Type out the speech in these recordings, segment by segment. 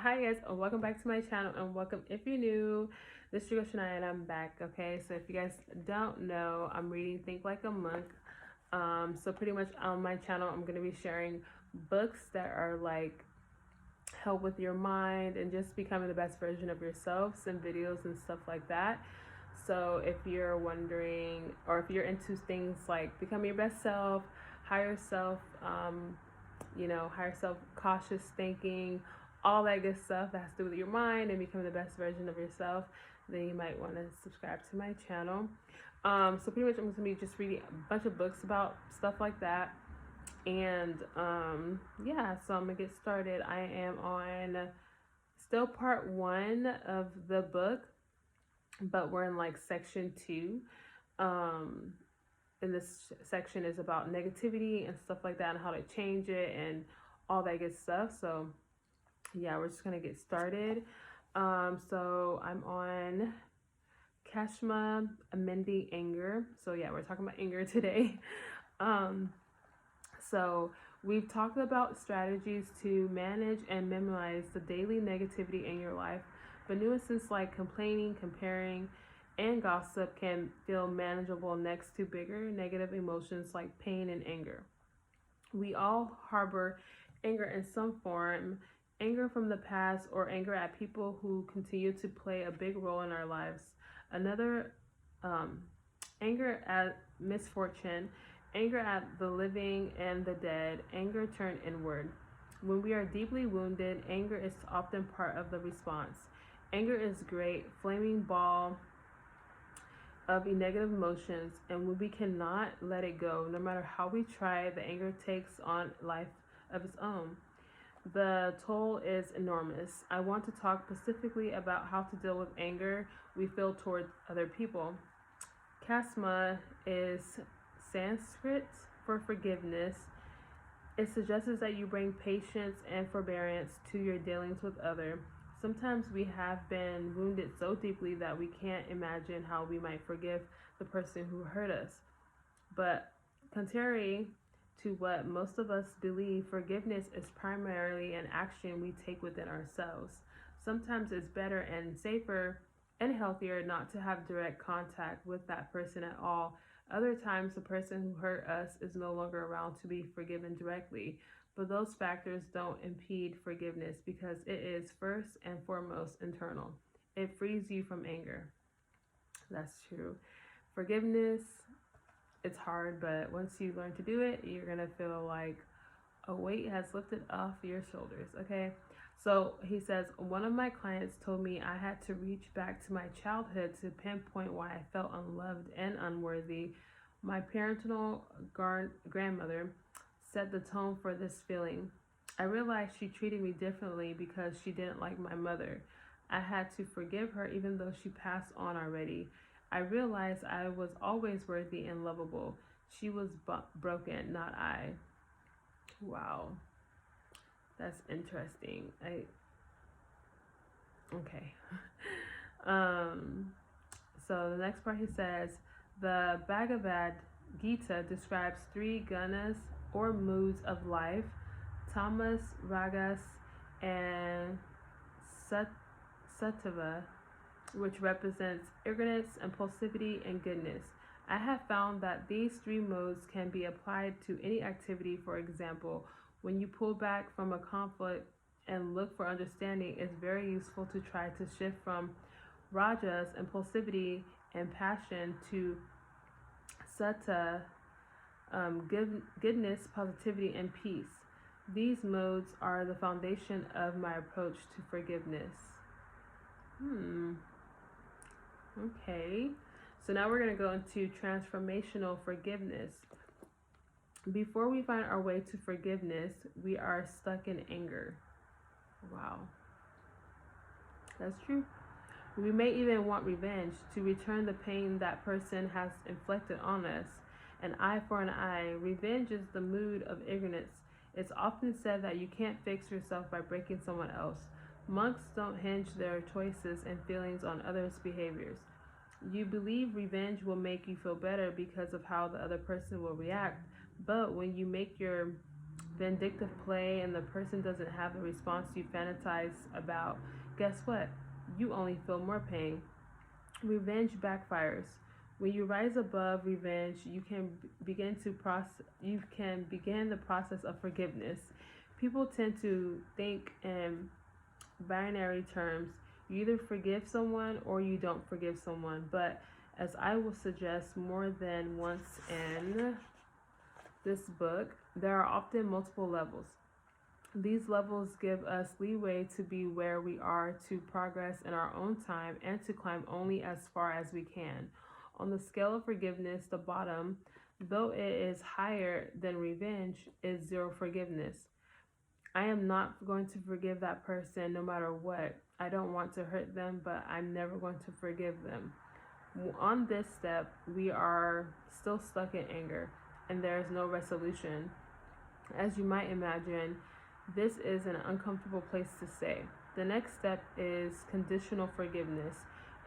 Hi guys, and welcome back to my channel, and welcome if you're new. This is your girl Shania and I'm back. Okay, so if you guys don't know, I'm reading Think Like a Monk. So pretty much on my channel I'm going to be sharing books that are like help with your mind and just becoming the best version of yourselves, and videos and stuff like that. So if you're wondering, or if you're into things like becoming your best self, higher self, higher self, cautious thinking, all that good stuff that has to do with your mind and becoming the best version of yourself, then you might want to subscribe to my channel. So pretty much I'm going to be just reading a bunch of books about stuff like that. And yeah, so I'm going to get started. I am on still part 1 of the book, but we're in like section 2. And this section is about negativity and stuff like that and how to change it and all that good stuff. So yeah, we're just gonna get started. So I'm on Kashma, Amending Anger. So yeah, we're talking about anger today. So we've talked about strategies to manage and minimize the daily negativity in your life, but nuances like complaining, comparing, and gossip can feel manageable next to bigger negative emotions like pain and anger. We all harbor anger in some form, anger from the past or anger at people who continue to play a big role in our lives. Another, um, anger at misfortune, anger at the living and the dead, anger turned inward. When we are deeply wounded, anger is often part of the response. Anger is great, flaming ball of negative emotions, and when we cannot let it go, no matter how we try, the anger takes on life of its own. The toll is enormous. I want to talk specifically about how to deal with anger we feel towards other people. Kasma is Sanskrit for forgiveness. It suggests that you bring patience and forbearance to your dealings with others. Sometimes we have been wounded so deeply that we can't imagine how we might forgive the person who hurt us. But contrary to what most of us believe, forgiveness is primarily an action we take within ourselves. Sometimes it's better and safer and healthier not to have direct contact with that person at all. Other times, the person who hurt us is no longer around to be forgiven directly. But those factors don't impede forgiveness because it is first and foremost internal. It frees you from anger. That's true. Forgiveness, it's hard, but once you learn to do it, you're going to feel like a weight has lifted off your shoulders, okay? So he says, one of my clients told me I had to reach back to my childhood to pinpoint why I felt unloved and unworthy. My paternal grandmother set the tone for this feeling. I realized she treated me differently because she didn't like my mother. I had to forgive her even though she passed on already. I realized I was always worthy and lovable. She was broken, not I. Wow. That's interesting. Okay. So the next part he says, the Bhagavad Gita describes 3 gunas or moods of life: tamas, ragas, and sattva, which represents ignorance, impulsivity, and goodness. I have found that these 3 modes can be applied to any activity. For example, when you pull back from a conflict and look for understanding, it's very useful to try to shift from rajas, impulsivity and passion, to sattva, goodness, positivity, and peace. These modes are the foundation of my approach to forgiveness. Okay, so now we're going to go into transformational forgiveness. Before we find our way to forgiveness, we are stuck in anger. Wow, that's true. We may even want revenge, to return the pain that person has inflicted on us. An eye for an eye. Revenge is the mood of ignorance. It's often said that you can't fix yourself by breaking someone else. Monks don't hinge their choices and feelings on others' behaviors. You believe revenge will make you feel better because of how the other person will react, but when you make your vindictive play and the person doesn't have the response you fantasize about, guess what? You only feel more pain. Revenge backfires. When you rise above revenge, you can begin the process of forgiveness. People tend to think in binary terms. You either forgive someone or you don't forgive someone, but as I will suggest more than once in this book, there are often multiple levels. These levels give us leeway to be where we are, to progress in our own time, and to climb only as far as we can. On the scale of forgiveness, the bottom, though it is higher than revenge, is zero forgiveness. I am not going to forgive that person no matter what. I don't want to hurt them, but I'm never going to forgive them. On this step, we are still stuck in anger, and there is no resolution. As you might imagine, this is an uncomfortable place to stay. The next step is conditional forgiveness.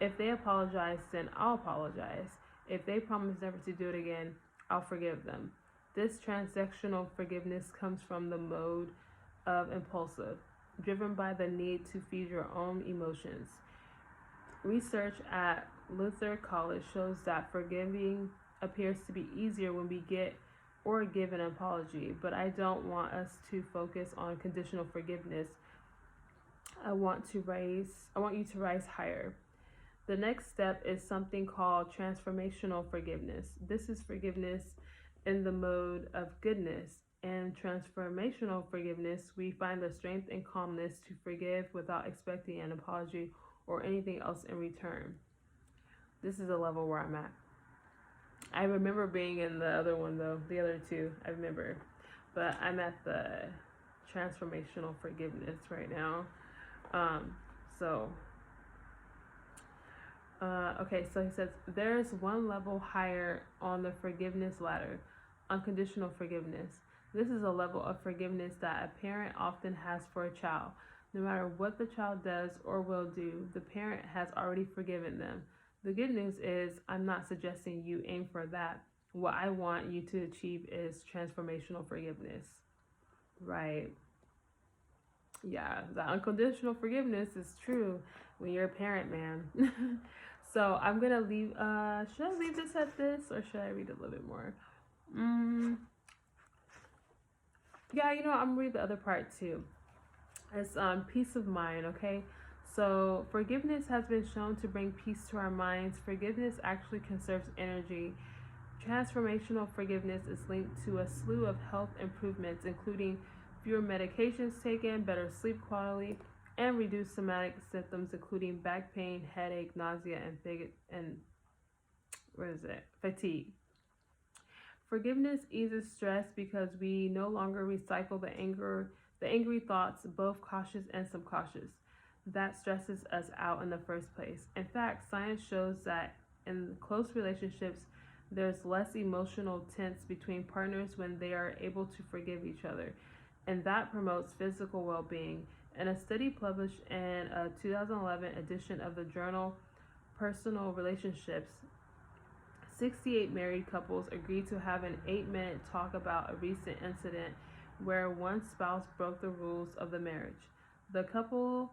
If they apologize, then I'll apologize. If they promise never to do it again, I'll forgive them. This transactional forgiveness comes from the mode of impulsive, driven by the need to feed your own emotions. Research at Luther College shows that forgiving appears to be easier when we get or give an apology, but I don't want us to focus on conditional forgiveness. I want you to rise higher. The next step is something called transformational forgiveness. This is forgiveness in the mode of goodness. In transformational forgiveness, we find the strength and calmness to forgive without expecting an apology or anything else in return. This is a level where I'm at. I remember being in the other one though, the other two, I remember. But I'm at the transformational forgiveness right now. Okay, so he says, there's one level higher on the forgiveness ladder, unconditional forgiveness. This is a level of forgiveness that a parent often has for a child. No matter what the child does or will do, the parent has already forgiven them. The good news is, I'm not suggesting you aim for that. What I want you to achieve is transformational forgiveness. Right. Yeah, the unconditional forgiveness is true when you're a parent, man. So I'm going to leave, should I leave this at this or should I read a little bit more? Yeah, I'm going to read the other part too. It's peace of mind, okay? So forgiveness has been shown to bring peace to our minds. Forgiveness actually conserves energy. Transformational forgiveness is linked to a slew of health improvements, including fewer medications taken, better sleep quality, and reduced somatic symptoms, including back pain, headache, nausea, and fatigue. Forgiveness eases stress because we no longer recycle the angry thoughts, both cautious and subconscious, that stresses us out in the first place. In fact, science shows that in close relationships, there's less emotional tense between partners when they are able to forgive each other, and that promotes physical well-being. In a study published in a 2011 edition of the journal Personal Relationships, 68 married couples agreed to have an 8-minute talk about a recent incident where one spouse broke the rules of the marriage. The couples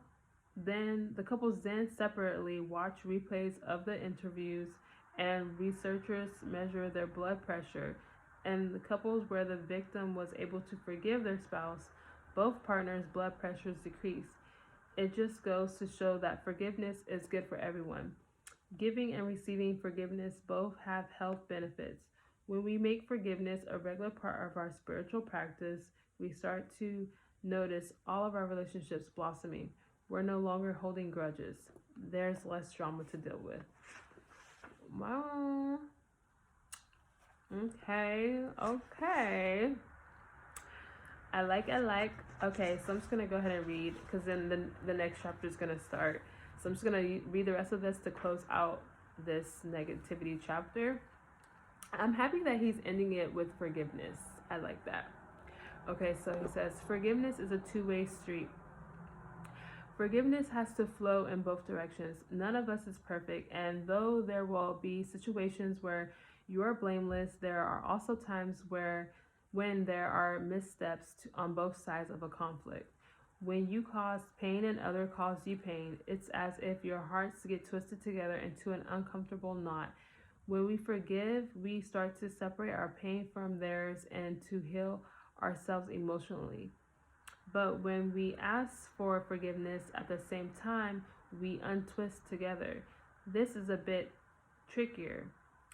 then separately watched replays of the interviews, and researchers measured their blood pressure. And the couples where the victim was able to forgive their spouse, both partners' blood pressures decreased. It just goes to show that forgiveness is good for everyone. Giving and receiving forgiveness both have health benefits. When we make forgiveness a regular part of our spiritual practice, we start to notice all of our relationships blossoming. We're no longer holding grudges. There's less drama to deal with. Wow. Okay. I like. Okay, so I'm just going to go ahead and read because then the next chapter is going to start. So I'm just going to read the rest of this to close out this negativity chapter. I'm happy that he's ending it with forgiveness. I like that. Okay, so he says, forgiveness is a two-way street. Forgiveness has to flow in both directions. None of us is perfect, and though there will be situations where you are blameless, there are also times where when there are missteps on both sides of a conflict. When you cause pain and others cause you pain, it's as if your hearts get twisted together into an uncomfortable knot. When we forgive, we start to separate our pain from theirs and to heal ourselves emotionally. But when we ask for forgiveness at the same time, we untwist together. This is a bit trickier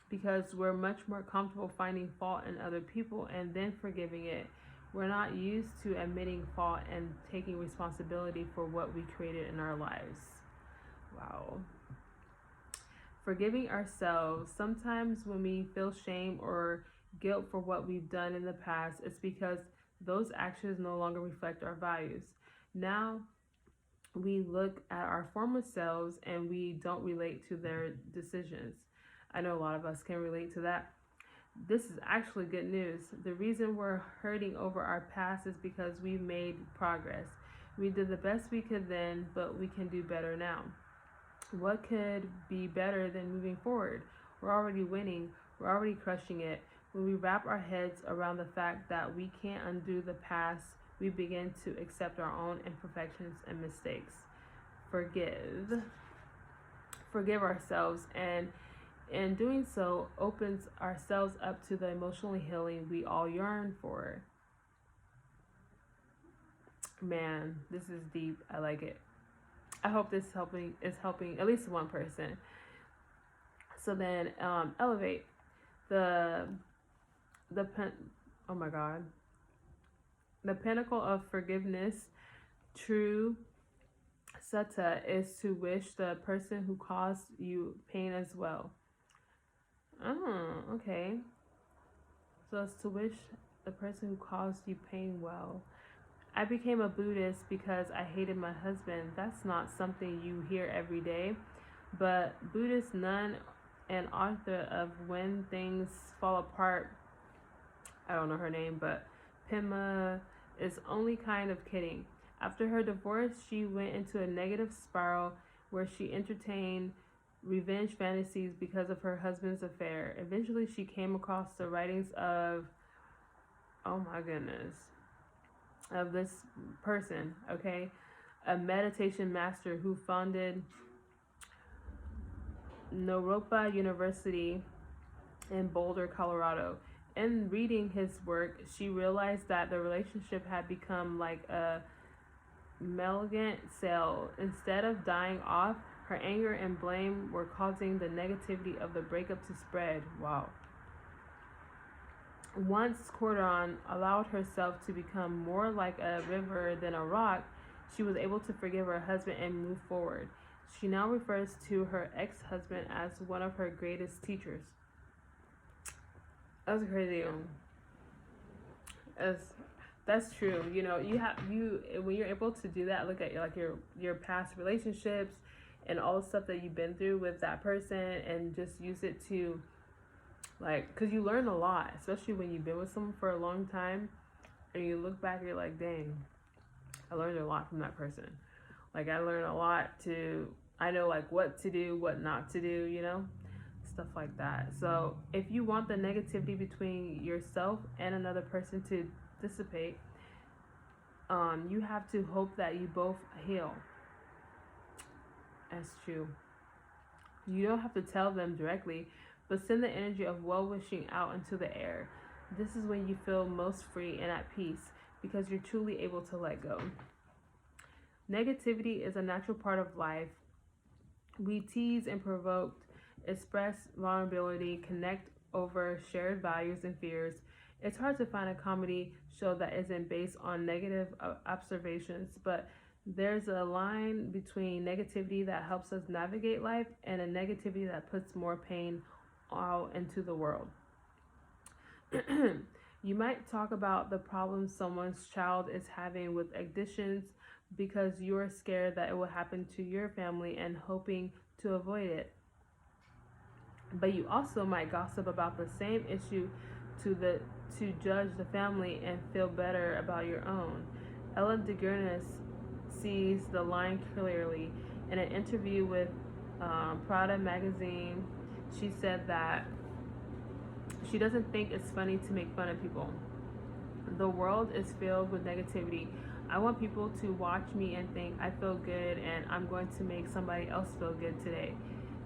because we're much more comfortable finding fault in other people and then forgiving it. We're not used to admitting fault and taking responsibility for what we created in our lives. Wow. Forgiving ourselves. Sometimes when we feel shame or guilt for what we've done in the past, it's because those actions no longer reflect our values. Now we look at our former selves and we don't relate to their decisions. I know a lot of us can relate to that. This is actually good news. The reason we're hurting over our past is because we've made progress. We did the best we could then, but we can do better now. What could be better than moving forward? We're already winning. We're already crushing it. When we wrap our heads around the fact that we can't undo the past, we begin to accept our own imperfections and mistakes. Forgive ourselves, and in doing so opens ourselves up to the emotional healing we all yearn for. Man, this is deep. I like it. I hope this is helping at least one person. So then, elevate the oh my God, the pinnacle of forgiveness. True sutta is to wish the person who caused you pain as well. Oh, okay. So it's to wish the person who caused you pain well. I became a Buddhist because I hated my husband. That's not something you hear every day. But Buddhist nun and author of When Things Fall Apart, I don't know her name, but Pema, is only kind of kidding. After her divorce, she went into a negative spiral where she entertained revenge fantasies because of her husband's affair. Eventually, she came across the writings of, oh my goodness, of this person, okay? A meditation master who founded Naropa University in Boulder, Colorado. In reading his work, she realized that the relationship had become like a malignant cell. Instead of dying off, her anger and blame were causing the negativity of the breakup to spread. Wow. Once Cordon allowed herself to become more like a river than a rock, she was able to forgive her husband and move forward. She now refers to her ex-husband as one of her greatest teachers. That's crazy. That's true. You know, when you're able to do that, look at your past relationships and all the stuff that you've been through with that person, and just use it to, like, because you learn a lot, especially when you've been with someone for a long time, and you look back and you're like, dang, I learned a lot from that person. Like, I learned a lot I know like what to do, what not to do, you know, stuff like that. So if you want the negativity between yourself and another person to dissipate, you have to hope that you both heal. That's true. You don't have to tell them directly, but send the energy of well-wishing out into the air. This is when you feel most free and at peace, because you're truly able to let go. Negativity is a natural part of life. We tease and provoke, express vulnerability, connect over shared values and fears. It's hard to find a comedy show that isn't based on negative observations, but there's a line between negativity that helps us navigate life and a negativity that puts more pain out into the world. You might talk about the problems someone's child is having with addictions because you're scared that it will happen to your family and hoping to avoid it. But you also might gossip about the same issue to judge the family and feel better about your own. Ellen DeGeneres sees the line clearly. In an interview with Prada magazine, she said that she doesn't think it's funny to make fun of people. The world is filled with negativity. I want people to watch me and think I feel good and I'm going to make somebody else feel good today.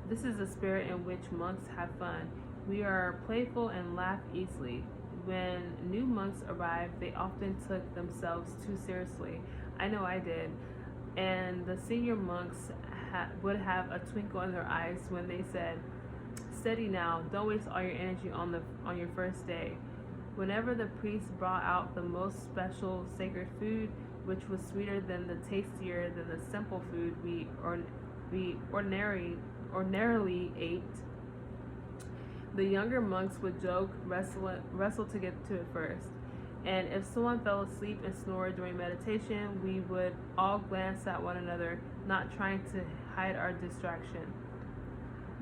This is the spirit in which monks have fun. We are playful and laugh easily. When new monks arrived, they often took themselves too seriously. I know I did. And the senior monks would have a twinkle in their eyes when they said, "Steady now, don't waste all your energy on your first day." Whenever the priest brought out the most special sacred food, which was sweeter than the tastier than the simple food we ordinarily ate, the younger monks would joke, wrestle to get to it first. And if someone fell asleep and snored during meditation, we would all glance at one another, not trying to hide our distraction.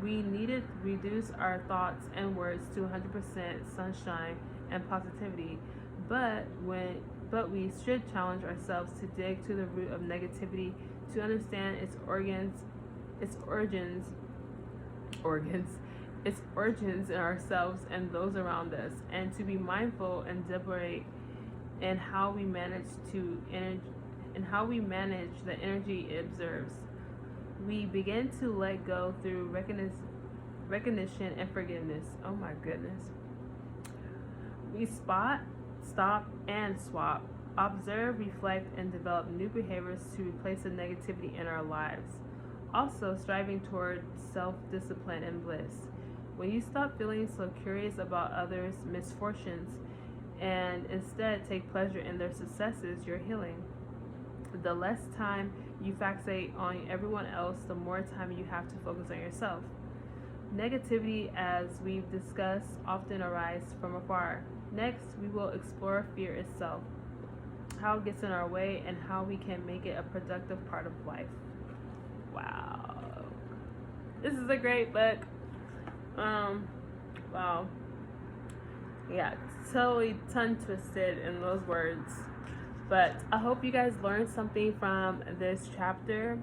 We needed to reduce our thoughts and words to 100% sunshine and positivity, but we should challenge ourselves to dig to the root of negativity, to understand its origins in ourselves and those around us, and to be mindful and deliberate in how we manage the energy it observes. We begin to let go through recognition and forgiveness. Oh my goodness. We spot, stop, and swap. Observe, reflect, and develop new behaviors to replace the negativity in our lives. Also, striving toward self-discipline and bliss. When you stop feeling so curious about others' misfortunes and instead take pleasure in their successes, you're healing. The less time you fixate on everyone else, the more time you have to focus on yourself. Negativity, as we've discussed, often arises from afar. Next, we will explore fear itself, how it gets in our way, and how we can make it a productive part of life. Wow. This is a great book. Wow. Yeah, totally tongue twisted in those words. But I hope you guys learned something from this chapter.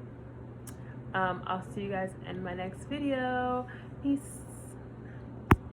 I'll see you guys in my next video. Peace.